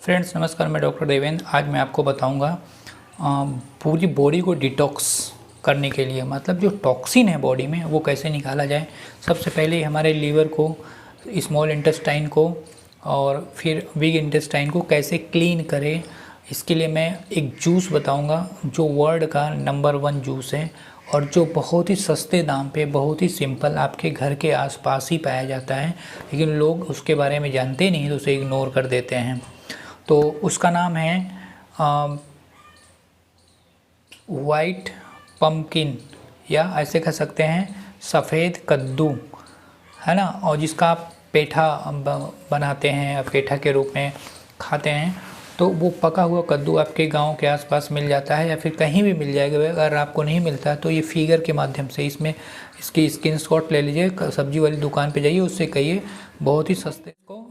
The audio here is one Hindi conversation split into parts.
फ्रेंड्स नमस्कार, मैं डॉक्टर देवेंद्र। आज मैं आपको बताऊंगा पूरी बॉडी को डिटॉक्स करने के लिए, मतलब जो टॉक्सिन है बॉडी में वो कैसे निकाला जाए। सबसे पहले हमारे लीवर को, स्मॉल इंटेस्टाइन को और फिर बिग इंटेस्टाइन को कैसे क्लीन करें, इसके लिए मैं एक जूस बताऊंगा जो वर्ल्ड का नंबर 1 जूस है और जो बहुत ही सस्ते दाम पे, बहुत ही सिंपल, आपके घर के आसपास ही पाया जाता है, लेकिन लोग उसके बारे में जानते नहीं तो उसे इग्नोर कर देते हैं। तो उसका नाम है वाइट पम्पकिन, या ऐसे कह सकते हैं सफ़ेद कद्दू, है ना। और जिसका आप पेठा बनाते हैं, पेठा के रूप में खाते हैं, तो वो पका हुआ कद्दू आपके गांव के आसपास मिल जाता है या फिर कहीं भी मिल जाएगा। अगर आपको नहीं मिलता तो ये फिगर के माध्यम से इसकी स्क्रीनशॉट ले लीजिए, सब्जी वाली दुकान पे जाइए, उससे कहिए बहुत ही सस्ते को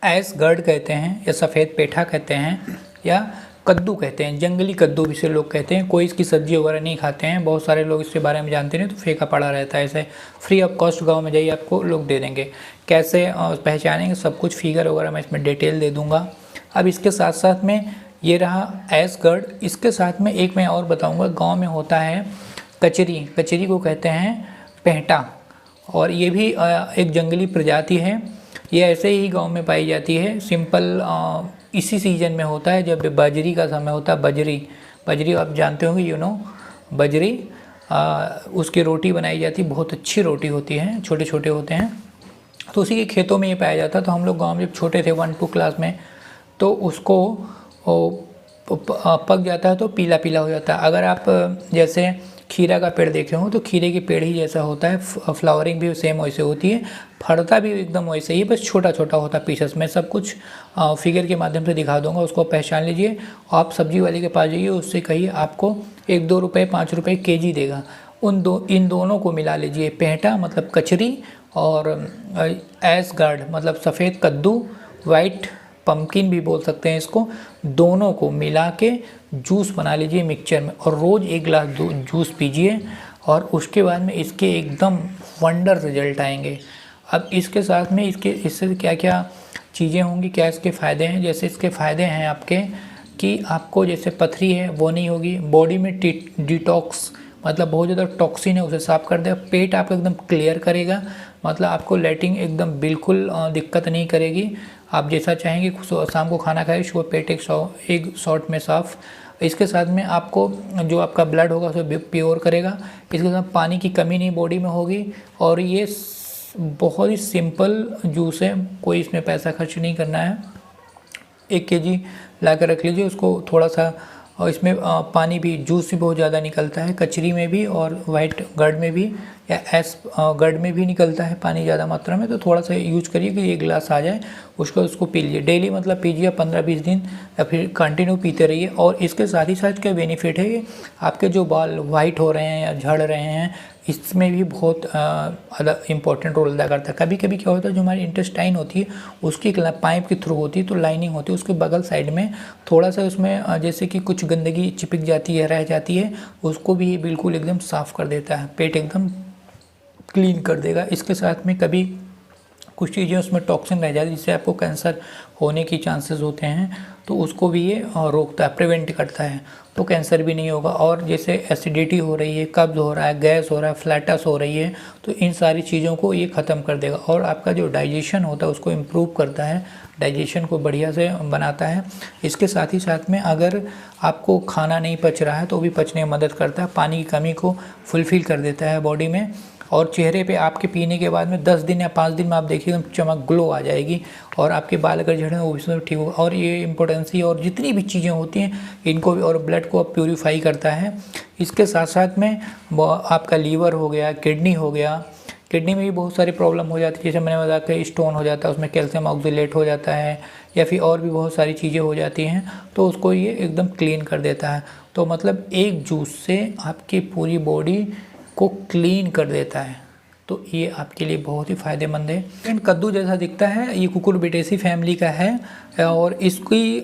ऐस गर्ड कहते हैं या सफ़ेद पेठा कहते हैं या कद्दू कहते हैं, जंगली कद्दू भी से लोग कहते हैं। कोई इसकी सब्जी वगैरह नहीं खाते हैं, बहुत सारे लोग इसके बारे में जानते नहीं तो फेंका पड़ा रहता है। ऐसे फ्री ऑफ कॉस्ट गांव में जाइए, आपको लोग दे देंगे। कैसे पहचानेंगे, सब कुछ फिगर वगैरह मैं इसमें डिटेल दे दूँगा। अब इसके साथ साथ में ये रहा ऐस गर्ड, इसके साथ में एक मैं और बताऊँगा। गाँव में होता है कचरी, कचरी को कहते हैं पेंटा, और ये भी एक जंगली प्रजाति है। ये ऐसे ही गांव में पाई जाती है। सिंपल इसी सीजन में होता है जब बाजरी का समय होता है। बजरी आप जानते होंगे, बजरी, उसकी रोटी बनाई जाती है, बहुत अच्छी रोटी होती है, छोटे छोटे होते हैं। तो उसी के खेतों में ये पाया जाता। तो हम लोग गांव में जब छोटे थे 1-2 क्लास में, तो उसको पक जाता है तो पीला पीला हो जाता है। अगर आप जैसे खीरा का पेड़ देखे हो तो खीरे के पेड़ ही जैसा होता है, फ्लावरिंग भी सेम वैसे होती है, फड़ता भी एकदम वैसे ही, बस छोटा छोटा होता है पीसेस में। सब कुछ फिगर के माध्यम से दिखा दूंगा, उसको पहचान लीजिए। आप सब्जी वाले के पास जाइए, उससे कहिए आपको 1-2 रुपये 5 रुपये केजी देगा। इन दोनों को मिला लीजिए, पेंटा मतलब कचरी और ऐस गार्ड मतलब सफ़ेद कद्दू, वाइट पम्पकिन भी बोल सकते हैं इसको, दोनों को मिला के जूस बना लीजिए मिक्सचर में, और रोज़ 1 गिलास जूस पीजिए, और उसके बाद में इसके एकदम वंडर रिजल्ट आएंगे। अब इसके साथ में इससे क्या क्या चीज़ें होंगी, क्या इसके फ़ायदे हैं। जैसे इसके फ़ायदे हैं आपके कि आपको जैसे पथरी है वो नहीं होगी, बॉडी में डिटॉक्स मतलब बहुत ज़्यादा टॉक्सिन है उसे साफ़ कर देगा, पेट आपका एकदम क्लियर करेगा, मतलब आपको लैट्रिन एकदम बिल्कुल दिक्कत नहीं करेगी। आप जैसा चाहेंगे शाम को खाना खाए, सुबह पेट एक शॉट में साफ़। इसके साथ में आपको जो आपका ब्लड होगा उसे प्योर करेगा। इसके साथ पानी की कमी नहीं बॉडी में होगी, और ये बहुत ही सिंपल जूस है, कोई इसमें पैसा खर्च नहीं करना है। 1 केजी ला कर रख लीजिए उसको थोड़ा सा, और इसमें पानी भी, जूस भी बहुत ज़्यादा निकलता है, कचरी में भी और वाइट गर्ड में भी या ऐस गर्ड में भी निकलता है पानी ज़्यादा मात्रा में। तो थोड़ा सा यूज करिए कि 1 गिलास आ जाए, उसको पी लीजिए डेली, मतलब पीजिए 15-20 दिन या फिर कंटिन्यू पीते रहिए। और इसके साथ ही साथ क्या बेनिफिट है, आपके जो बाल वाइट हो रहे हैं या झड़ रहे हैं, इसमें भी बहुत इम्पोर्टेंट रोल अदा करता है। कभी कभी क्या होता है, जो हमारी इंटेस्टाइन होती है उसकी पाइप के थ्रू होती है, तो लाइनिंग होती है उसके बगल साइड में, थोड़ा सा उसमें जैसे कि कुछ गंदगी चिपक जाती है, रह जाती है, उसको भी ये बिल्कुल एकदम साफ़ कर देता है, पेट एकदम क्लीन कर देगा। इसके साथ में कभी कुछ चीज़ें उसमें टॉक्सिन रह जाती है जिससे आपको कैंसर होने की चांसेस होते हैं, तो उसको भी ये रोकता है, प्रिवेंट करता है, तो कैंसर भी नहीं होगा। और जैसे एसिडिटी हो रही है, कब्ज़ हो रहा है, गैस हो रहा है, फ्लैटस हो रही है, तो इन सारी चीज़ों को ये ख़त्म कर देगा। और आपका जो डाइजेशन होता है उसको इम्प्रूव करता है, डाइजेशन को बढ़िया से बनाता है। इसके साथ ही साथ में अगर आपको खाना नहीं पच रहा है तो भी पचने में मदद करता है, पानी की कमी को फुलफ़िल कर देता है बॉडी में। और चेहरे पे आपके पीने के बाद में 10 दिन या 5 दिन में आप देखिए चमक, ग्लो आ जाएगी, और आपके बाल अगर झड़े वो भी सब ठीक होगा। और ये इम्पोर्टेंसी और जितनी भी चीज़ें होती हैं इनको भी, और ब्लड को प्यूरीफाई करता है। इसके साथ साथ में आपका लीवर हो गया, किडनी हो गया, किडनी में भी बहुत सारी प्रॉब्लम हो जाती है, जैसे मैंने बताया कि स्टोन हो जाता है, उसमें कैल्शियम ऑक्सीलेट हो जाता है, या फिर और भी बहुत सारी चीज़ें हो जाती हैं, तो उसको ये एकदम क्लीन कर देता है। तो मतलब एक जूस से आपकी पूरी बॉडी को क्लीन कर देता है, तो ये आपके लिए बहुत ही फ़ायदेमंद है। कद्दू जैसा दिखता है, ये कुकुरबिटेसी फैमिली का है, और इसको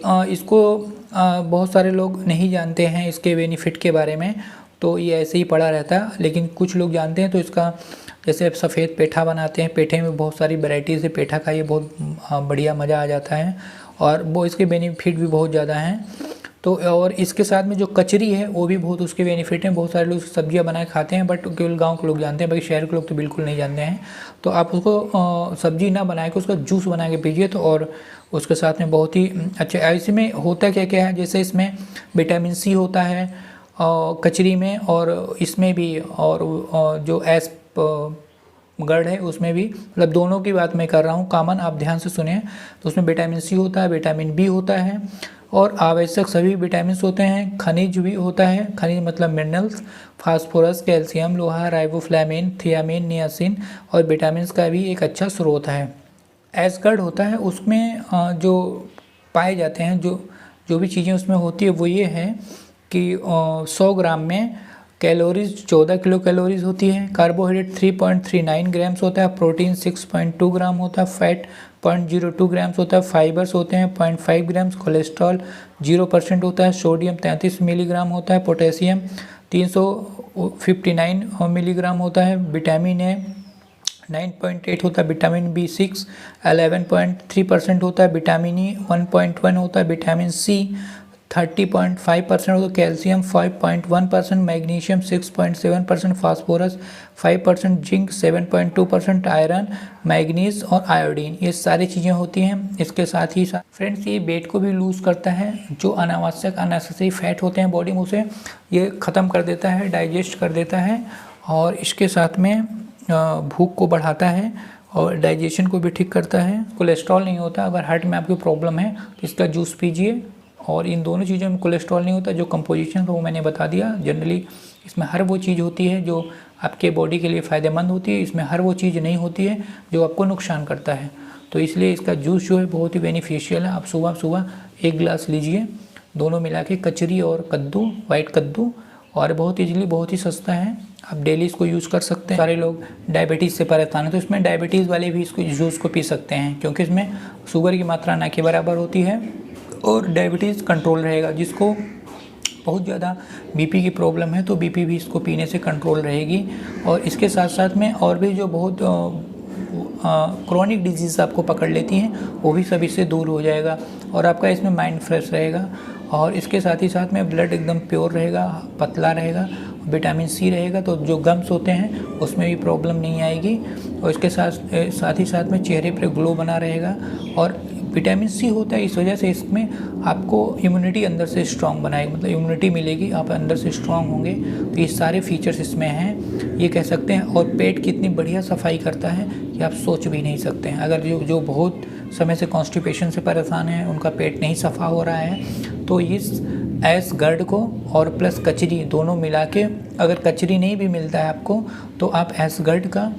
बहुत सारे लोग नहीं जानते हैं इसके बेनिफिट के बारे में, तो ये ऐसे ही पड़ा रहता है, लेकिन कुछ लोग जानते हैं। तो इसका जैसे सफ़ेद पेठा बनाते हैं, पेठे में बहुत सारी वैरायटीज़ है पेठा का, ये बहुत बढ़िया मज़ा आ जाता है। और वो इसके बेनिफिट भी बहुत ज़्यादा हैं। तो और इसके साथ में जो कचरी है वो भी बहुत उसके बेनिफिट हैं। बहुत सारे लोग सब्जियां बना के खाते हैं, बट केवल गांव के लोग जानते हैं, बाकी शहर के लोग तो बिल्कुल नहीं जानते हैं। तो आप उसको सब्जी ना बना के उसका जूस बना के पीजिए, तो और उसके साथ में बहुत ही अच्छा। इसमें होता क्या क्या है, जैसे इसमें विटामिन सी होता है कचरी में, और इसमें भी, और जो गढ़ है उसमें भी, मतलब दोनों की बात मैं कर रहा हूँ कॉमन, आप ध्यान से सुने। तो उसमें विटामिन सी होता है, विटामिन बी होता है, और आवश्यक सभी विटामिन होते हैं। खनिज भी होता है, खनिज मतलब मिनरल्स, फास्फोरस, कैल्शियम, लोहा, राइबोफ्लाविन, थियामिन, नियासिन, और विटामिन का भी एक अच्छा स्रोत है। एसगर्ड होता है, उसमें जो पाए जाते हैं, जो भी चीज़ें उसमें होती है वो ये है कि 100 ग्राम में कैलोरीज 14 किलो कैलोरीज होती है, कार्बोहाइड्रेट 3.39 ग्राम्स होता है, प्रोटीन 6.2 ग्राम होता है, फैट 0.02 ग्राम्स होता है, फाइबर्स होते हैं 0.5 ग्राम्स, कोलेस्ट्रॉल 0% होता है, सोडियम 33 मिलीग्राम होता है, पोटेशियम 359 मिलीग्राम होता है, विटामिन ए 9.8 होता है, विटामिन B6 11.3% होता है, विटामिन ई 1.1 होता है, विटामिन सी 30.5% होता है, calcium 5.1%, magnesium 6.7%, phosphorus 5%, zinc 7.2%, iron, manganese और आयोडीन, ये सारी चीज़ें होती हैं। इसके साथ ही साथ फ्रेंड्स ये वेट को भी लूज़ करता है, जो अनावश्यक अननेसेसरी फैट होते हैं बॉडी में उसे ये ख़त्म कर देता है, डाइजेस्ट कर देता है, और इसके साथ में भूख को बढ़ाता है और डाइजेशन को भी ठीक करता है। कोलेस्ट्रॉल नहीं होता, अगर हार्ट में आपकी प्रॉब्लम है तो इसका जूस पीजिए। और इन दोनों चीज़ों में कोलेस्ट्रॉल नहीं होता, जो कंपोजिशन था वो मैंने बता दिया। जनरली इसमें हर वो चीज़ होती है जो आपके बॉडी के लिए फ़ायदेमंद होती है, इसमें हर वो चीज़ नहीं होती है जो आपको नुकसान करता है। तो इसलिए इसका जूस जो है बहुत ही बेनिफिशियल है। आप सुबह सुबह 1 गिलास लीजिए, दोनों मिला के, कचरी और कद्दू, वाइट कद्दू, और बहुत ईजिली, बहुत ही सस्ता है, आप डेली इसको यूज़ कर सकते हैं। सारे लोग डायबिटीज़ से परेशान हैं तो इसमें डायबिटीज़ वाले भी इसको जूस को पी सकते हैं, क्योंकि इसमें शुगर की मात्रा ना के बराबर होती है और डायबिटीज़ कंट्रोल रहेगा। जिसको बहुत ज़्यादा बीपी की प्रॉब्लम है तो बीपी भी इसको पीने से कंट्रोल रहेगी। और इसके साथ साथ में और भी जो बहुत क्रोनिक डिजीज़ आपको पकड़ लेती हैं वो भी सब इससे दूर हो जाएगा, और आपका इसमें माइंड फ्रेश रहेगा। और इसके साथ ही साथ में ब्लड एकदम प्योर रहेगा, पतला रहेगा, विटामिन सी रहेगा, तो जो गम्स होते हैं उसमें भी प्रॉब्लम नहीं आएगी। और इसके साथ ही साथ में चेहरे पर ग्लो बना रहेगा। और विटामिन सी होता है, इस वजह से इसमें आपको इम्यूनिटी अंदर से स्ट्रांग बनाएगी, मतलब इम्यूनिटी मिलेगी, आप अंदर से स्ट्रांग होंगे। तो ये सारे फीचर्स इसमें हैं, ये कह सकते हैं। और पेट की इतनी बढ़िया सफाई करता है कि आप सोच भी नहीं सकते हैं। अगर जो बहुत समय से कॉन्स्टिपेशन से परेशान है, उनका पेट नहीं सफ़ा हो रहा है, तो इस एसगर्ड को और प्लस कचरी दोनों मिला के, अगर कचरी नहीं भी मिलता है आपको तो आप एसगर्ड का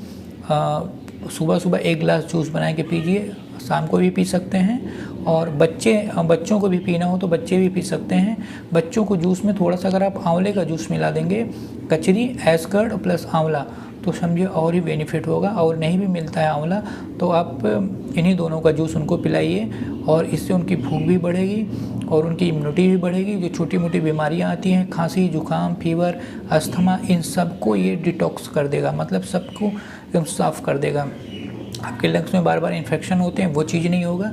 सुबह सुबह 1 गिलास जूस बना के पीजिए, शाम को भी पी सकते हैं। और बच्चों को भी पीना हो तो बच्चे भी पी सकते हैं। बच्चों को जूस में थोड़ा सा अगर आप आंवले का जूस मिला देंगे, कचरी, एसगर्ड प्लस आंवला, तो समझिए और ही बेनिफिट होगा। और नहीं भी मिलता है आंवला तो आप इन्हीं दोनों का जूस उनको पिलाइए, और इससे उनकी भूख भी बढ़ेगी और उनकी इम्यूनिटी भी बढ़ेगी। जो छोटी मोटी बीमारियां आती हैं, खांसी, जुकाम, फीवर, अस्थमा, इन सबको ये डिटॉक्स कर देगा, मतलब सबको एकदम साफ़ कर देगा। आपके लंग्स में बार बार इन्फेक्शन होते हैं, वो चीज़ नहीं होगा।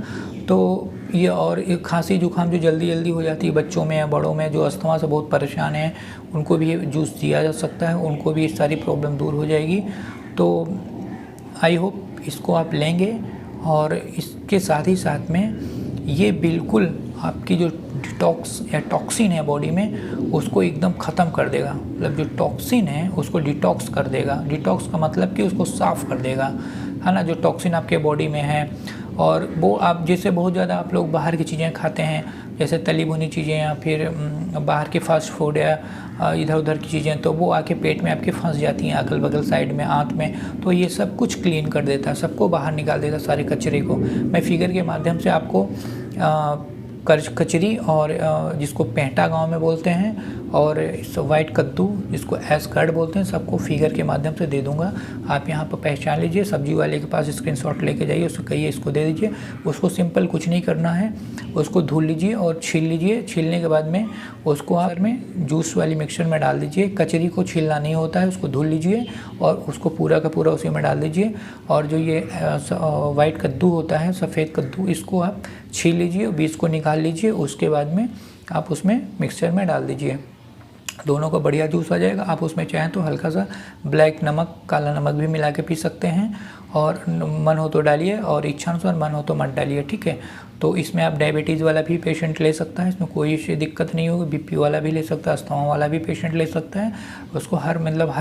तो ये, और एक खांसी जुकाम जो जल्दी जल्दी हो जाती है बच्चों में या बड़ों में, जो अस्थमा से बहुत परेशान हैं, उनको भी ये जूस दिया जा सकता है, उनको भी ये सारी प्रॉब्लम दूर हो जाएगी। तो आई होप इसको आप लेंगे। और इसके साथ ही साथ में ये बिल्कुल आपकी जो डिटॉक्स या टॉक्सिन है बॉडी में, उसको एकदम ख़त्म कर देगा। मतलब जो टॉक्सिन है उसको डिटॉक्स कर देगा। डिटॉक्स का मतलब कि उसको साफ़ कर देगा, है ना, जो टॉक्सिन आपके बॉडी में है। और वो आप जैसे बहुत ज़्यादा आप लोग बाहर की चीज़ें खाते हैं, जैसे तली भुनी चीज़ें या फिर बाहर के फास्ट फूड या इधर उधर की चीज़ें, तो वो आके पेट में आपके फंस जाती हैं, अगल बगल साइड में, आँत में। तो ये सब कुछ क्लीन कर देता है, सबको बाहर निकाल देता है, सारे कचरे को। मैं फिगर के माध्यम से आपको कचरी और जिसको पेंटा गांव में बोलते हैं, और इस वाइट कद्दू जिसको एसगर्ड बोलते हैं, सबको फिगर के माध्यम से दे दूंगा। आप यहाँ पर पहचान लीजिए, सब्जी वाले के पास स्क्रीनशॉट लेके जाइए, उसको कहिए इसको दे दीजिए। उसको सिंपल कुछ नहीं करना है, उसको धुल लीजिए और छील लीजिए। छीलने के बाद में उसको आप में जूस वाली मिक्सचर में डाल दीजिए। कचरी को छीलना नहीं होता है, उसको धुल लीजिए और उसको पूरा का पूरा उसी में डाल दीजिए। और जो ये वाइट कद्दू होता है, सफ़ेद कद्दू, इसको आप छील लीजिए, बीज को निकाल लीजिए, उसके बाद में आप उसमें मिक्सचर में डाल दीजिए। दोनों का बढ़िया जूस आ जाएगा। आप उसमें चाहें तो हल्का सा ब्लैक नमक, काला नमक भी मिला के पी सकते हैं, और मन हो तो डालिए और इच्छानुसार मन हो तो मत डालिए, ठीक है। तो इसमें आप डायबिटीज़ वाला भी पेशेंट ले सकता है, इसमें कोई सी दिक्कत नहीं होगी। बीपी वाला भी ले सकता है, अस्थमा वाला भी पेशेंट ले सकता है, उसको हर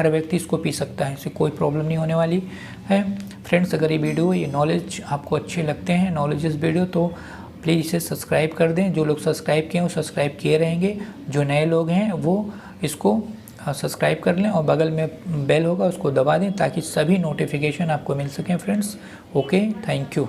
व्यक्ति इसको पी सकता है, इससे कोई प्रॉब्लम नहीं होने वाली है। फ्रेंड्स, अगर ये वीडियो, ये नॉलेज आपको अच्छे लगते हैं, नॉलेजेस वीडियो, तो प्लीज़ इसे सब्सक्राइब कर दें। जो लोग सब्सक्राइब किए हैं वो सब्सक्राइब किए रहेंगे, जो नए लोग हैं वो इसको सब्सक्राइब कर लें और बगल में बेल होगा उसको दबा दें ताकि सभी नोटिफिकेशन आपको मिल सकें फ्रेंड्स। Okay, thank you.